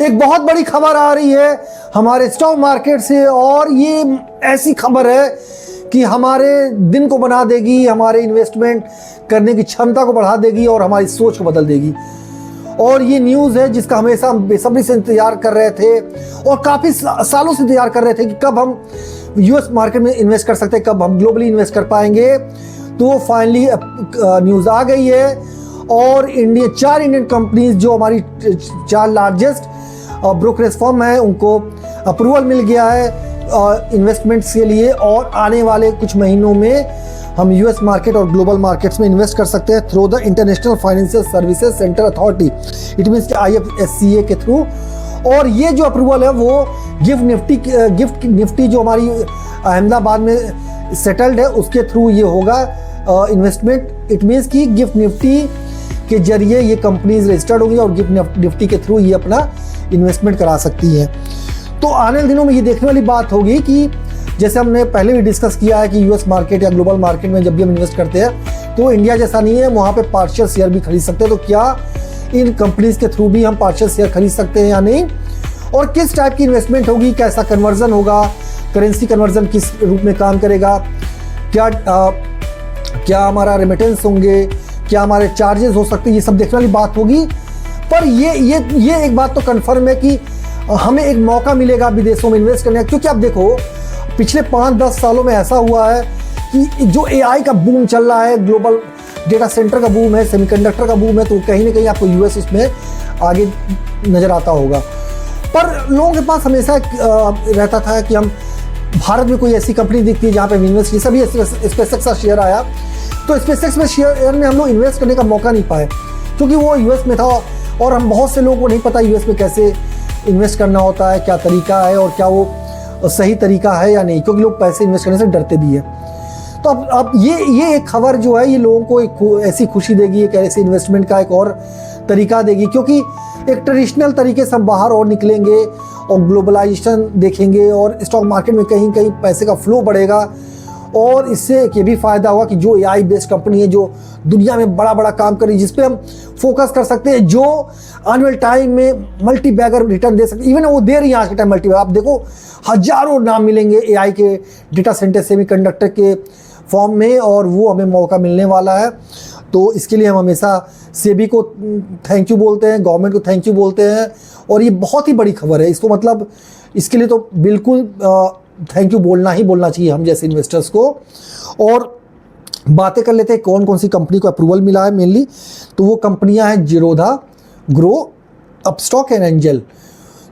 एक बहुत बड़ी खबर आ रही है हमारे स्टॉक मार्केट से, और ये ऐसी खबर है कि हमारे दिन को बना देगी, हमारे इन्वेस्टमेंट करने की क्षमता को बढ़ा देगी और हमारी सोच को बदल देगी। और ये न्यूज़ है जिसका हमेशा हम बेसब्री से इंतजार कर रहे थे और काफ़ी सालों से इंतजार कर रहे थे कि कब हम यूएस मार्केट में इन्वेस्ट कर सकते हैं, कब हम ग्लोबली इन्वेस्ट कर पाएंगे। तो फाइनली न्यूज़ आ गई है और चार इंडियन कंपनीज जो हमारी 4 लार्जेस्ट ब्रोकरेज फर्म है उनको अप्रूवल मिल गया है इन्वेस्टमेंट्स के लिए, और आने वाले कुछ महीनों में हम यूएस मार्केट और ग्लोबल मार्केट्स में इन्वेस्ट कर सकते हैं through the international financial services centre authority, it means IFSCA के थ्रू। और ये जो अप्रूवल है वो गिफ्ट निफ्टी जो हमारी अहमदाबाद में सेटल्ड है उसके थ्रू ये होगा इन्वेस्टमेंट। इट मीन्स कि गिफ्ट निफ्टी के जरिए ये कंपनीज रजिस्टर्ड होंगी और गिफ्ट निफ्टी के थ्रू ये अपना इन्वेस्टमेंट करा सकती है। तो आने वाले दिनों में ये देखने वाली बात होगी कि जैसे हमने पहले भी डिस्कस किया है कि यूएस मार्केट या ग्लोबल मार्केट में जब भी हम इन्वेस्ट करते हैं तो इंडिया जैसा नहीं है, वहाँ पे पार्शियल शेयर भी खरीद सकते हैं। तो क्या इन कंपनीज के थ्रू भी हम पार्शियल शेयर खरीद सकते हैं या नहीं, और किस टाइप की इन्वेस्टमेंट होगी, कैसा कन्वर्जन होगा, करेंसी कन्वर्जन किस रूप में काम करेगा, क्या हमारा रेमिटेंस होंगे, क्या हमारे चार्जेस हो सकते हैं, ये सब देखने वाली बात होगी। पर ये एक बात तो कन्फर्म है कि हमें एक मौका मिलेगा विदेशों में इन्वेस्ट करने का, क्योंकि आप देखो पिछले 5-10 सालों में ऐसा हुआ है कि जो AI का बूम चल रहा है, ग्लोबल डेटा सेंटर का बूम है, सेमीकंडक्टर का बूम है, तो कहीं ना कहीं आपको यूएस उसमें आगे नज़र आता होगा। पर लोगों के पास हमेशा रहता था कि हम भारत में कोई ऐसी कंपनी दिखती है जहाँ पे इन्वेस्ट की, सभी स्पेसएक्स का शेयर आया तो स्पेसएक्स में शेयर में हम लोग इन्वेस्ट करने का मौका नहीं पाए क्योंकि वो यूएस में था, और हम बहुत से लोगों को नहीं पता यूएस में कैसे इन्वेस्ट करना होता है, क्या तरीका है और क्या वो सही तरीका है या नहीं, क्योंकि लोग पैसे इन्वेस्ट करने से डरते भी हैं। तो अब ये एक खबर जो है ये लोगों को एक ऐसी खुशी देगी, एक ऐसे इन्वेस्टमेंट का एक और तरीका देगी, क्योंकि एक ट्रेडिशनल तरीके से हम बाहर और निकलेंगे और ग्लोबलाइजेशन देखेंगे और स्टॉक मार्केट में कहीं कहीं पैसे का फ्लो बढ़ेगा। और इससे एक ये भी फ़ायदा हुआ कि जो AI बेस्ड कंपनी है जो दुनिया में बड़ा बड़ा काम कर रही है, जिस पे हम फोकस कर सकते हैं, जो आने वाले टाइम में मल्टी बैगर रिटर्न दे सकते, इवन वो दे रही है आज के टाइम मल्टी बैगर। आप देखो हजारों नाम मिलेंगे AI के डेटा सेंटर सेमीकंडक्टर के फॉर्म में, और वो हमें मौका मिलने वाला है। तो इसके लिए हम हमेशा सेबी को थैंक यू बोलते हैं, गवर्नमेंट को थैंक यू बोलते हैं, और ये बहुत ही बड़ी खबर है। इसको मतलब इसके लिए तो बिल्कुल थैंक यू बोलना ही बोलना चाहिए हम जैसे इन्वेस्टर्स को। और बातें कर लेते हैं कौन कौन सी कंपनी को अप्रूवल मिला है मेनली। तो वो कंपनियां हैं Zerodha, grow, Upstox and angel.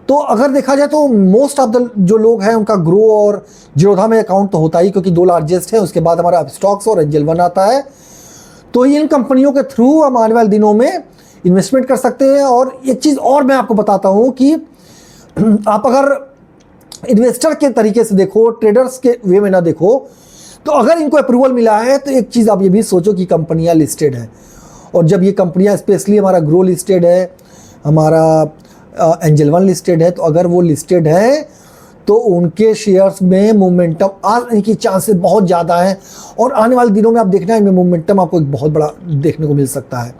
तो अगर देखा जाए तो मोस्ट ऑफ द जो लोग हैं उनका ग्रो और जीरोधा में अकाउंट तो होता ही, क्योंकि 2 लार्जेस्ट है, उसके बाद हमारा अपस्टॉक्स और एंजल 1 आता है। तो इन कंपनियों के थ्रू हम आने वाले दिनों में इन्वेस्टमेंट कर सकते हैं। और एक चीज़ और मैं आपको बताता हूँ कि आप अगर इन्वेस्टर के तरीके से देखो, ट्रेडर्स के वे में ना देखो, तो अगर इनको अप्रूवल मिला है तो एक चीज़ आप ये भी सोचो कि कंपनियां लिस्टेड हैं, और जब ये कंपनियां स्पेशली हमारा ग्रो लिस्टेड है, हमारा एंजल 1 लिस्टेड है, तो अगर वो लिस्टेड है तो उनके शेयर्स में मोमेंटम आने की चांसेस बहुत ज़्यादा हैं, और आने वाले दिनों में आप देखना इनमें मोमेंटम आपको एक बहुत बड़ा देखने को मिल सकता है।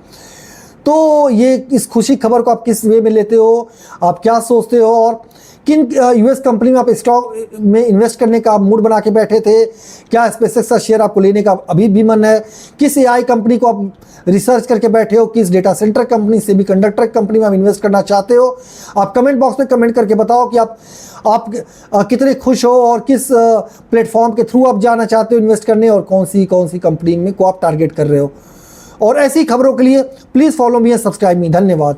तो ये इस खुशी खबर को आप किस वे में लेते हो, आप क्या सोचते हो, और किन यूएस कंपनी में आप स्टॉक में इन्वेस्ट करने का मूड बना के बैठे थे, क्या स्पेसएक्स का शेयर आपको लेने का अभी भी मन है, किस AI कंपनी को आप रिसर्च करके बैठे हो, किस data centre company, semiconductor company में आप इन्वेस्ट करना चाहते हो। आप कमेंट बॉक्स में कमेंट करके बताओ कि आप कितने खुश हो और किस प्लेटफॉर्म के थ्रू आप जाना चाहते हो इन्वेस्ट करने, और कौन सी कंपनी में को आप टारगेट कर रहे हो। और ऐसी खबरों के लिए please follow me and subscribe मी। धन्यवाद।